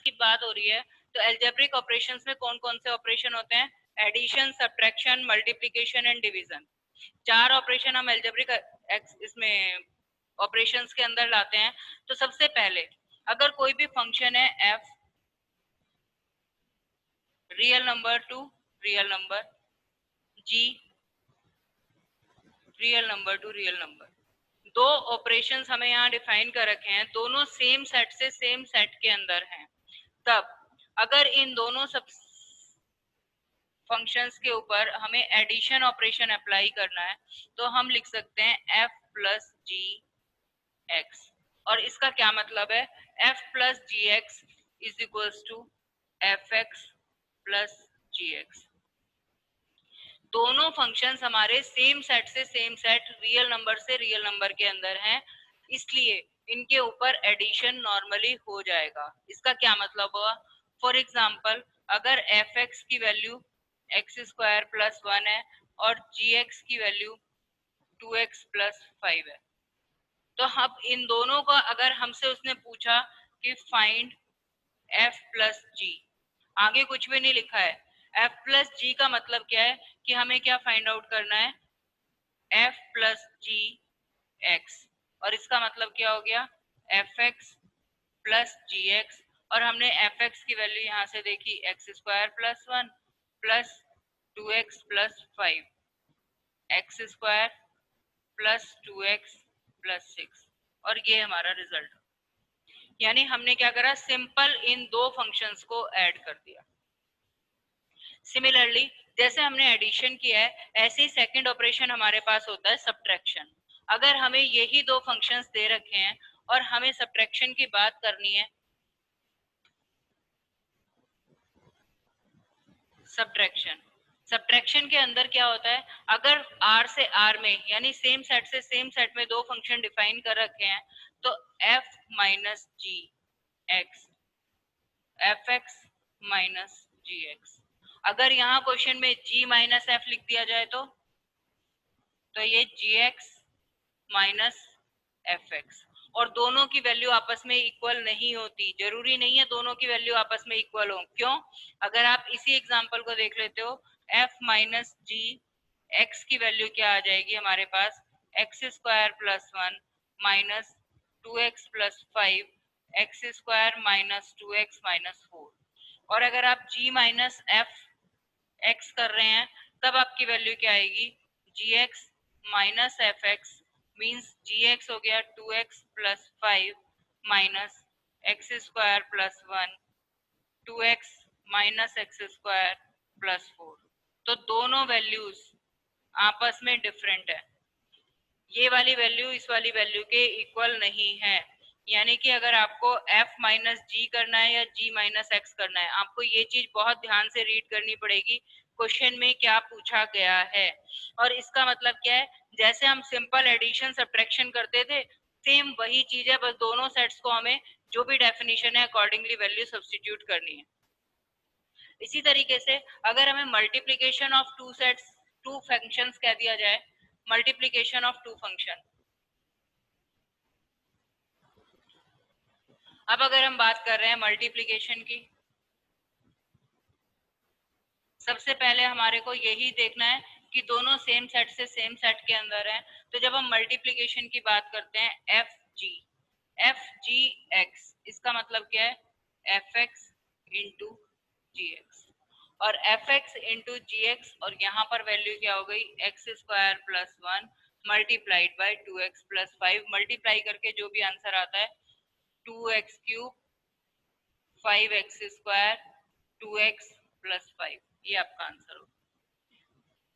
की बात हो रही है तो एल्जेब्रिक ऑपरेशंस में कौन कौन से ऑपरेशन होते हैं? Addition, subtraction, multiplication and division. 4 operation हम एल्जेब्रिक इसमें ऑपरेशंस के अंदर लाते हैं। तो सबसे पहले अगर कोई भी फंक्शन है f real number two real number, g real number two real number, दो ऑपरेशंस हमें यहाँ डिफाइन कर रखे हैं, दोनों सेम सेट से सेम सेट के अंदर हैं, तब अगर इन दोनों सब फंक्शंस के ऊपर हमें एडिशन ऑपरेशन अप्लाई करना है तो हम लिख सकते हैं f प्लस जी एक्स। और इसका क्या मतलब है? f plus g x is equals to f x plus g x. दोनों फंक्शंस हमारे सेम सेट से सेम सेट, रियल नंबर से रियल नंबर के अंदर हैं, इसलिए इनके ऊपर एडिशन नॉर्मली हो जाएगा। इसका क्या मतलब हुआ? फॉर एग्जाम्पल अगर एफ एक्स की वैल्यू एक्स स्क्वायर प्लस 1 है और जी एक्स की वैल्यू 2x प्लस 5 है, तो अब इन दोनों का अगर हमसे उसने पूछा कि फाइंड f प्लस जी, आगे कुछ भी नहीं लिखा है, f प्लस जी का मतलब क्या है कि हमें क्या फाइंड आउट करना है? f plus g x. और इसका मतलब क्या हो गया? F x plus g x. और हमने एफ एक्स की वैल्यू यहाँ से देखी x square plus 1 plus 2x plus 5, X square plus 2x plus 6, और ये हमारा रिजल्ट। यानी हमने क्या करा? सिंपल इन दो फंक्शंस को ऐड कर दिया। सिमिलरली जैसे हमने एडिशन किया है, ऐसे ही सेकंड ऑपरेशन हमारे पास होता है सब्ट्रैक्शन। अगर हमें यही दो फंक्शंस दे रखे हैं और हमें सब्ट्रैक्शन की बात करनी है, सब्ट्रैक्शन के अंदर क्या होता है? अगर r से r में यानी सेम सेट से सेम सेट में दो फंक्शन डिफाइन कर रखे हैं तो f minus G x, F x minus G x. अगर यहाँ क्वेश्चन में g माइनस एफ लिख दिया जाए तो ये जी एक्स माइनस एफ एक्स, और दोनों की वैल्यू आपस में इक्वल नहीं होती। जरूरी नहीं है दोनों की वैल्यू आपस में इक्वल हो। क्यों? अगर आप इसी एग्जांपल को देख लेते हो, f माइनस जी एक्स की वैल्यू क्या आ जाएगी हमारे पास? X square plus 1 minus 2x plus 5, X square minus 2x minus 4। और अगर आप g माइनस एफ एक्स कर रहे हैं तब आपकी वैल्यू क्या आएगी? G x minus f x means g x हो गया 2x plus 5 minus x square plus 1, 2x minus x square plus 4। तो दोनों वैल्यूज आपस में डिफरेंट है, ये वाली वैल्यू इस वाली वैल्यू के इक्वल नहीं है। यानी कि अगर आपको f माइनस जी करना है या g माइनस एक्स करना है, आपको ये चीज बहुत ध्यान से रीड करनी पड़ेगी क्वेश्चन में क्या पूछा गया है। और इसका मतलब क्या है? जैसे हम सिंपल एडिशन सब्ट्रैक्शन करते थे, सेम वही चीज है, बस दोनों सेट्स को हमें जो भी डेफिनेशन है अकॉर्डिंगली वैल्यू सब्स्टिट्यूट करनी है। इसी तरीके से अगर हमें multiplication of two sets, two functions कह दिया जाए, मल्टीप्लीकेशन ऑफ टू फंक्शन। अब अगर हम बात कर रहे हैं मल्टीप्लिकेशन की, सबसे पहले हमारे को यही देखना है कि दोनों सेम सेट से सेम सेट के अंदर हैं। तो जब हम मल्टीप्लिकेशन की बात करते हैं एफ जी एक्स, इसका मतलब क्या है? एफ एक्स इंटू जी एक्स, और एफ एक्स इंटू जी एक्स, और यहाँ पर वैल्यू क्या हो गई? X square plus 1 multiplied by 2x plus 5, multiply करके जो भी आंसर आता है 2x cube 5x square 2x plus 5, ये आपका आंसर होगा।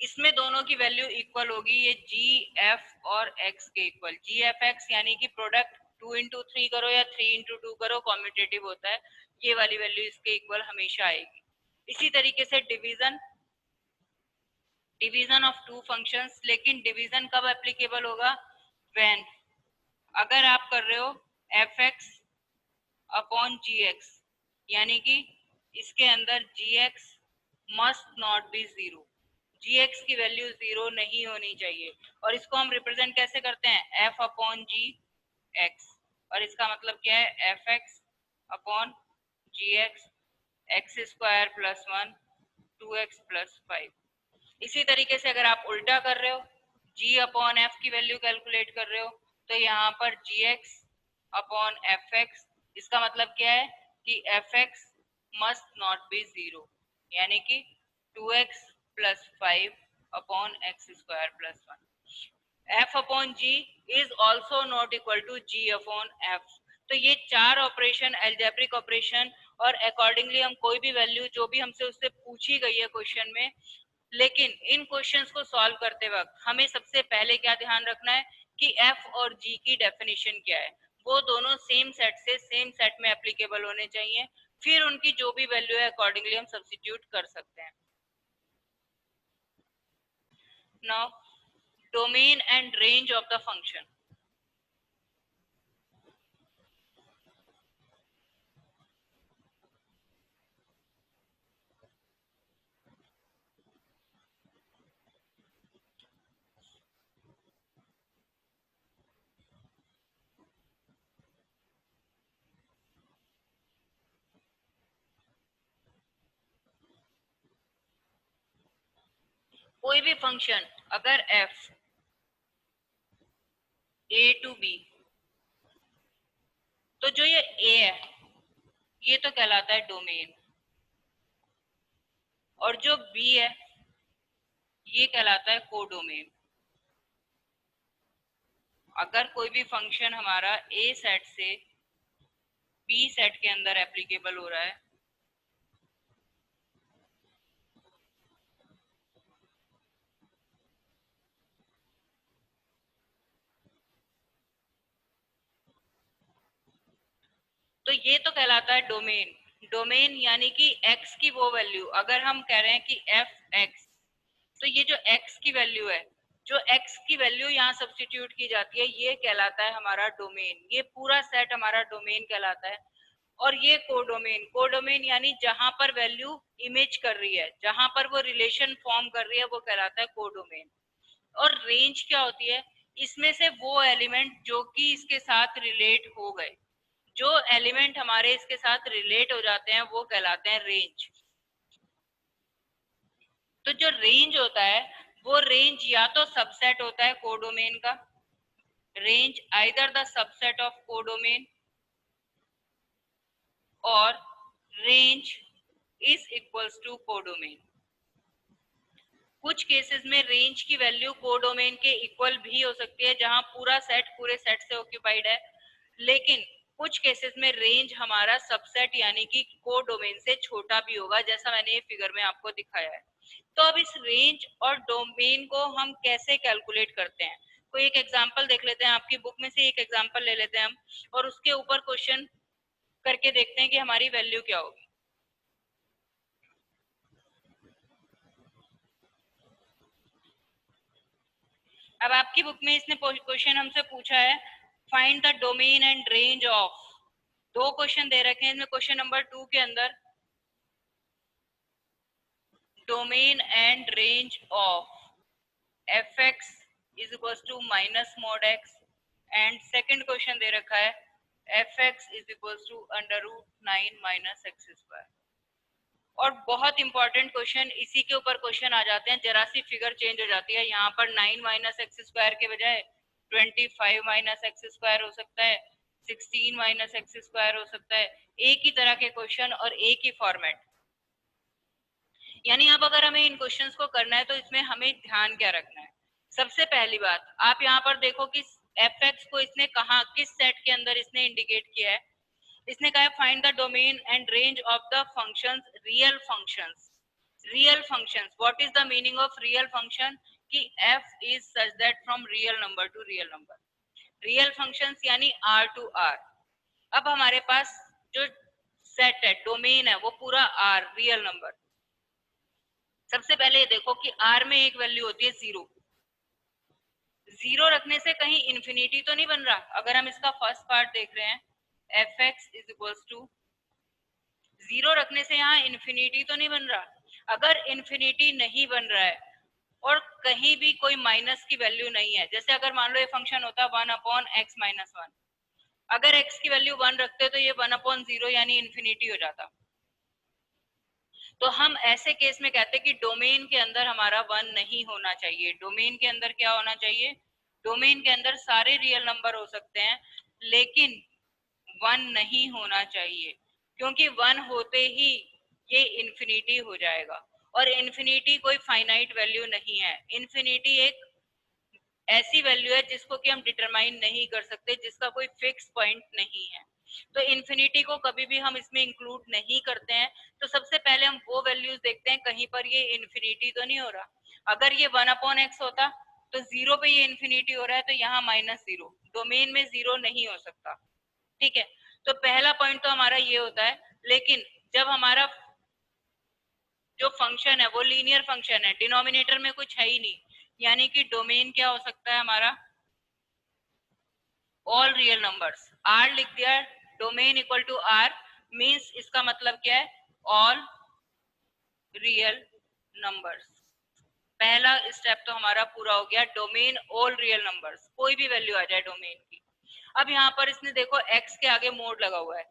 इसमें दोनों की वैल्यू इक्वल होगी, ये जी एफ और एक्स के इक्वल। जी एफ एक्स यानी कि प्रोडक्ट 2 इंटू 3 करो या 3 इंटू 2 करो, कॉम्यूटेटिव होता है, ये वाली वैल्यू इसके इक्वल हमेशा आएगी। इसी तरीके से division, division of two functions, लेकिन डिवीजन कब एप्लीकेबल होगा? व्हेन अगर आप कर रहे हो f x upon g x, यानी कि इसके अंदर g x must not be zero, g x की वैल्यू जीरो नहीं होनी चाहिए। और इसको हम रिप्रेजेंट कैसे करते हैं? एफ अपॉन जी एक्स, और इसका मतलब क्या है? F x upon gx x square plus 1 2x plus 5। इसी तरीके से अगर आप उल्टा कर रहे हो, g अपॉन एफ की वैल्यू कैलकुलेट कर रहे हो, तो यहाँ पर gx अपॉन एफ एक्स, इसका मतलब क्या है कि f x must not be zero, यानी कि 2x plus 5 upon x square plus 1। f upon g is also not equal to g upon f। तो ये चार ऑपरेशन एल्जेब्रिक ऑपरेशन, और अकॉर्डिंगली हम कोई भी वैल्यू जो भी हमसे उससे पूछी गई है क्वेश्चन में, लेकिन इन क्वेश्चंस को सॉल्व करते वक्त हमें सबसे पहले क्या ध्यान रखना है कि f और g की डेफिनेशन क्या है, वो दोनों सेम सेट से सेम सेट में एप्लीकेबल होने चाहिए, फिर उनकी जो भी वैल्यू है अकॉर्डिंगली हम सब्स्टिट्यूट कर सकते हैं। Now domain and range of the function. कोई भी फंक्शन अगर f a टू b, तो जो ये a है ये तो कहलाता है डोमेन, और जो b है ये कहलाता है कोडोमेन। अगर कोई भी फंक्शन हमारा a सेट से b सेट के अंदर एप्लीकेबल हो रहा है, तो ये तो कहलाता है डोमेन। डोमेन यानी कि x की वो वैल्यू, अगर हम कह रहे हैं कि एफ एक्स, तो ये जो x की वैल्यू है, जो x की वैल्यू यहाँ सब्स्टिट्यूट की जाती है, ये कहलाता है हमारा डोमेन। ये पूरा सेट हमारा डोमेन कहलाता है। और ये कोडोमेन, कोडोमेन यानी जहां पर वैल्यू इमेज कर रही है, जहां पर वो रिलेशन फॉर्म कर रही है, वो कहलाता है कोडोमेन। और रेंज क्या होती है, इसमें से वो एलिमेंट जो कि इसके साथ रिलेट हो गए, जो एलिमेंट हमारे इसके साथ रिलेट हो जाते हैं वो कहलाते हैं रेंज। तो जो रेंज होता है, वो रेंज या तो सबसेट होता है कोडोमेन का, range either the subset of codomain, और range is equals to codomain. कुछ केसेस में रेंज की वैल्यू कोडोमेन के इक्वल भी हो सकती है, जहां पूरा सेट पूरे सेट से ऑक्यूपाइड है, लेकिन कुछ केसेस में रेंज हमारा सबसेट यानी कि कोडोमेन से छोटा भी होगा, जैसा मैंने ये फिगर में आपको दिखाया है। तो अब इस रेंज और डोमेन को हम कैसे कैलकुलेट करते हैं, कोई एक एग्जांपल देख लेते हैं। आपकी बुक में से एक एग्जांपल ले लेते हैं हम, और उसके ऊपर क्वेश्चन करके देखते हैं कि हमारी वैल्यू क्या होगी। अब आपकी बुक में इसने क्वेश्चन हमसे पूछा है, find the domain and range of, दो क्वेश्चन दे रखे हैं इसमें। क्वेश्चन नंबर 2 के अंदर domain and range of f x is equal to minus mod x, and second question दे रखा है f x is equal to under root 9 minus x square. और बहुत इंपॉर्टेंट क्वेश्चन, इसी के ऊपर क्वेश्चन आ जाते हैं, जरा सी फिगर चेंज हो जाती है, यहाँ पर 9 माइनस एक्स स्क्वायर के बजाय 25 माइनस एक्स स्क्वायर हो सकता है, 16 माइनस एक्स स्क्वायर हो सकता है। एक ही तरह के क्वेश्चन और एक ही फॉर्मेट। यानी अब अगर हमें इन क्वेश्चंस को करना है तो इसमें हमें ध्यान क्या रखना है। सबसे पहली बात, आप यहाँ पर देखो कि एफ एक्स को इसने कहा, किस सेट के अंदर इसने इंडिकेट किया है। इसने कहा find the domain and range of the functions real functions. Real functions, what is the meaning of real function, कि f is such that from real number two real number. Real functions यानी r to r। अब हमारे पास जो set है, domain है, वो पूरा r real number. सबसे पहले ये देखो कि r में एक वैल्यू होती है जीरो। जीरो रखने से कहीं इंफिनिटी तो नहीं बन रहा। अगर हम इसका फर्स्ट पार्ट देख रहे हैं, f x is equal to, zero रखने से यहाँ इंफिनिटी तो नहीं बन रहा। अगर इंफिनिटी नहीं बन रहा है और कहीं भी कोई माइनस की वैल्यू नहीं है, जैसे अगर मान लो ये फंक्शन होता 1 अपॉन एक्स माइनस 1, अगर x की वैल्यू 1 रखते तो ये 1/0 यानी इन्फिनिटी हो जाता। तो हम ऐसे केस में कहते हैं कि डोमेन के अंदर हमारा 1 नहीं होना चाहिए। डोमेन के अंदर क्या होना चाहिए? डोमेन के अंदर सारे रियल नंबर हो सकते हैं लेकिन 1 नहीं होना चाहिए, क्योंकि 1 होते ही ये इन्फिनिटी हो जाएगा और इन्फिनिटी कोई फाइनाइट वैल्यू नहीं है। इन्फिनिटी एक ऐसी वैल्यू है जिसको कि हम डिटरमाइन नहीं कर सकते, जिसका कोई फिक्स पॉइंट नहीं है। तो इन्फिनिटी को कभी भी हम इसमें इंक्लूड नहीं करते हैं। तो सबसे पहले हम वो वैल्यूज देखते हैं कहीं पर ये इन्फिनिटी तो नहीं हो रहा। अगर ये 1/x होता तो 0 पे ये इन्फिनिटी हो रहा है, तो यहाँ -0, डोमेन में 0 नहीं हो सकता। ठीक है, तो पहला पॉइंट तो हमारा ये होता है। लेकिन जब हमारा जो फंक्शन है वो लीनियर फंक्शन है, डिनोमिनेटर में कुछ है ही नहीं, यानी कि डोमेन क्या हो सकता है हमारा? All real numbers. आर लिख दिया, domain equal to R means इसका मतलब क्या है? All real numbers. पहला स्टेप तो हमारा पूरा हो गया, डोमेन ऑल रियल नंबर्स, कोई भी वैल्यू आ जाए डोमेन की। अब यहाँ पर इसने देखो x के आगे मोड लगा हुआ है।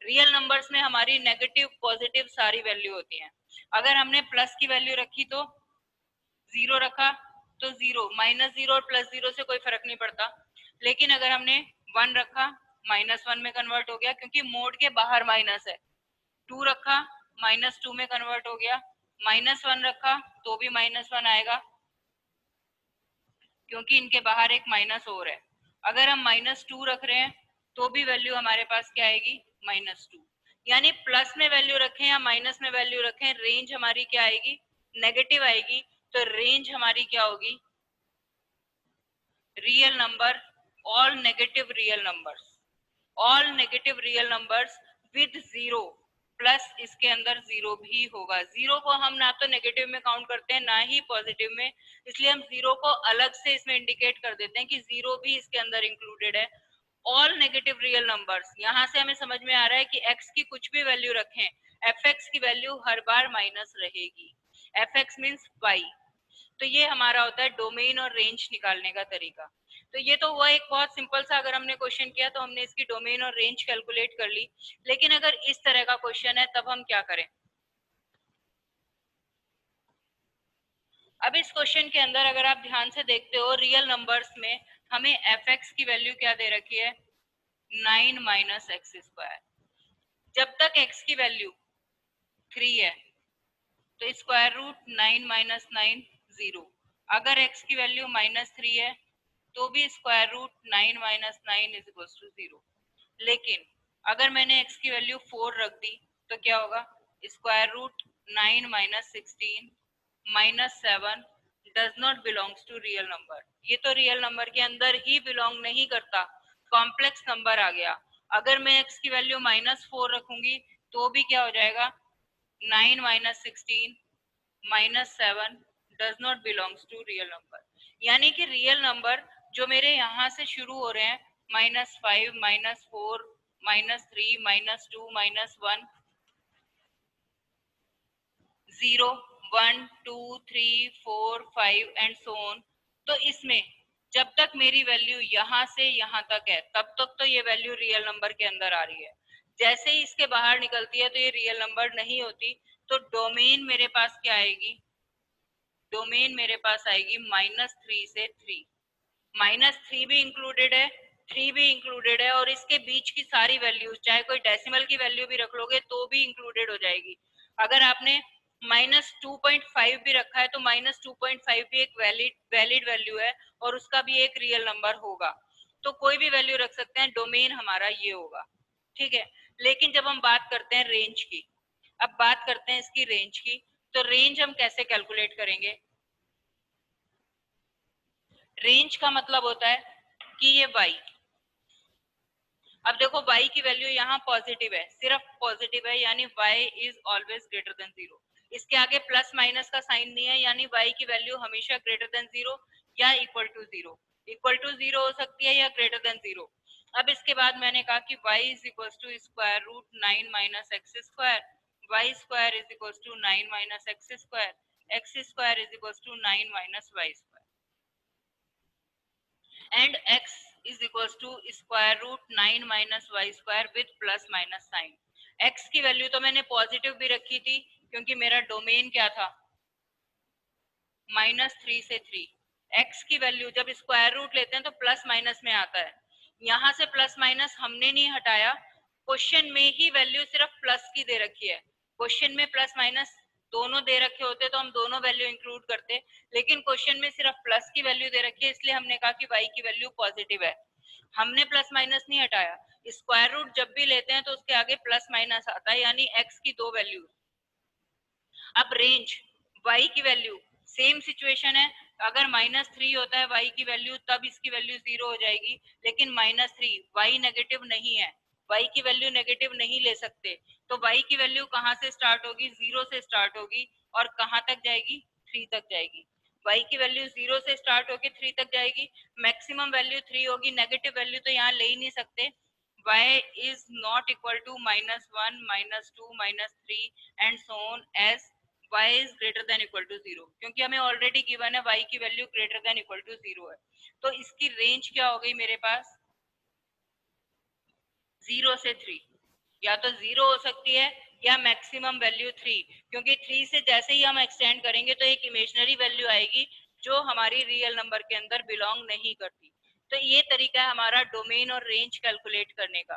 रियल नंबर्स में हमारी नेगेटिव पॉजिटिव सारी वैल्यू होती हैं। अगर हमने प्लस की वैल्यू रखी तो 0 रखा तो 0, -0 और +0 से कोई फर्क नहीं पड़ता। लेकिन अगर हमने 1 रखा, -1 में कन्वर्ट हो गया क्योंकि मोड के बाहर माइनस है। 2 रखा, -2 में कन्वर्ट हो गया। -1 रखा तो भी -1 आएगा क्योंकि इनके बाहर एक माइनस और है। अगर हम -2 रख रहे हैं तो भी वैल्यू हमारे पास क्या आएगी? -2। यानी प्लस में वैल्यू रखें या माइनस में वैल्यू रखें, रेंज हमारी क्या आएगी? नेगेटिव आएगी। तो रेंज हमारी क्या होगी? Real number, all negative real numbers, all negative real numbers with 0 plus इसके अंदर 0 भी होगा। 0 को हम ना तो नेगेटिव में काउंट करते हैं ना ही पॉजिटिव में, इसलिए हम 0 को अलग से इसमें इंडिकेट कर देते हैं कि 0 भी इसके अंदर इंक्लूडेड है। ऑल नेगेटिव रियल नंबर्स, यहाँ से हमें समझ में आ रहा है कि x की कुछ भी वैल्यू रखें, fx की वैल्यू हर बार माइनस रहेगी। fx means y। तो ये हमारा होता है डोमेन और रेंज निकालने का तरीका। तो ये तो हुआ एक बहुत सिंपल सा, अगर हमने क्वेश्चन किया तो हमने इसकी डोमेन और रेंज कैलकुलेट कर ली। लेकिन अगर इस तरह का क्वेश्चन है तब हम क्या करें? अब इस क्वेश्चन के अंदर अगर आप ध्यान से देखते हो, रियल नंबर्स में हमें fx की वैल्यू क्या दे रखी है? 9 - x²। जब तक x की वैल्यू 3 है तो स्क्वायर रूट 9 - 9 0। अगर x की वैल्यू -3 है तो भी square root 9 - 9 is equal to 0। लेकिन अगर मैंने x की वैल्यू 4 रख दी तो क्या होगा? Square root 9 - 16 -7 does not belongs to real number. ये तो रियल नंबर के अंदर ही बिलोंग नहीं करता, कॉम्प्लेक्स नंबर आ गया। अगर मैं x की वैल्यू -4 रखूंगी तो भी क्या हो जाएगा? 9 - 16 -7 does not belongs to real number. यानी कि रियल नंबर जो मेरे यहाँ से शुरू हो रहे हैं, -5 -4 -3 -2 -1 0 1 2 3 4 5 एंड सो ऑन, तो इसमें जब तक मेरी वैल्यू यहाँ से यहाँ तक है तब तक तो ये वैल्यू रियल नंबर के अंदर आ रही है। जैसे ही इसके बाहर निकलती है तो ये रियल नंबर नहीं होती। तो डोमेन मेरे पास क्या आएगी? डोमेन मेरे पास आएगी -3 से 3। -3 भी इंक्लूडेड है, 3 भी इंक्लूडेड है, और इसके बीच की सारी वैल्यूज, चाहे कोई डेसिमल की वैल्यू भी रख लोगे तो भी इंक्लूडेड हो जाएगी। अगर आपने -2.5 भी रखा है तो -2.5 भी एक वैलिड वैल्यू है और उसका भी एक रियल नंबर होगा। तो कोई भी वैल्यू रख सकते हैं, डोमेन हमारा ये होगा। ठीक है, लेकिन जब हम बात करते हैं रेंज की, अब बात करते हैं इसकी रेंज की, तो रेंज हम कैसे कैलकुलेट करेंगे? रेंज का मतलब होता है कि ये y, अब देखो y की वैल्यू यहाँ पॉजिटिव है, सिर्फ पॉजिटिव है, यानी y is always greater than 0। इसके आगे प्लस माइनस का साइन नहीं है, यानी y की वैल्यू हमेशा ग्रेटर देन 0 या इक्वल टू 0। इक्वल टू 0 हो सकती है या ग्रेटर देन 0। अब इसके बाद मैंने कहा कि y is equal to square root 9 - x², y square is equal to 9 - x², x square is equal to 9 - y² and x is equals to square root 9 minus y square with plus minus sign. X की value तो मैंने positive भी रखी थी क्योंकि मेरा domain क्या था, -3 से 3। एक्स की वैल्यू जब स्क्वायर रूट लेते हैं तो प्लस माइनस में आता है, यहाँ से प्लस माइनस हमने नहीं हटाया, क्वेश्चन में ही वैल्यू सिर्फ प्लस की दे रखी है। क्वेश्चन में प्लस माइनस दोनों दे रखे होते तो हम दोनों वैल्यू इंक्लूड करते, लेकिन क्वेश्चन में सिर्फ प्लस की वैल्यू दे रखी है, इसलिए हमने कहा कि y की वैल्यू पॉजिटिव है। हमने प्लस माइनस नहीं हटाया। स्क्वायर रूट जब भी लेते हैं तो उसके आगे प्लस माइनस आता है, यानी x की दो वैल्यू। अब रेंज y की वैल्यू, सेम सिचुएशन है, अगर -3 होता है y की वैल्यू तब इसकी वैल्यू 0 हो जाएगी, लेकिन -3 y नेगेटिव नहीं है, y की वैल्यू नेगेटिव नहीं ले सकते, तो y की वैल्यू कहाँ से स्टार्ट होगी, 0 से स्टार्ट होगी और कहाँ तक जाएगी, 3 तक जाएगी। y की वैल्यू 0 से स्टार्ट होकर 3 तक जाएगी, मैक्सिमम वैल्यू 3 होगी, नेगेटिव वैल्यू तो यहाँ ले ही नहीं सकते। y is not equal to -1 -2 -3 and so on as y is greater than equal to 0, क्योंकि हमें ऑलरेडी गिवन है y की value greater than equal to 0 है। तो इसकी रेंज क्या हो गई मेरे पास, 0 से 3, या तो 0 हो सकती है या मैक्सिमम वैल्यू 3, क्योंकि 3 से जैसे ही हम एक्सटेंड करेंगे तो एक इमेजिनरी वैल्यू आएगी जो हमारी रियल नंबर के अंदर बिलोंग नहीं करती। तो ये तरीका है हमारा डोमेन और रेंज कैलकुलेट करने का।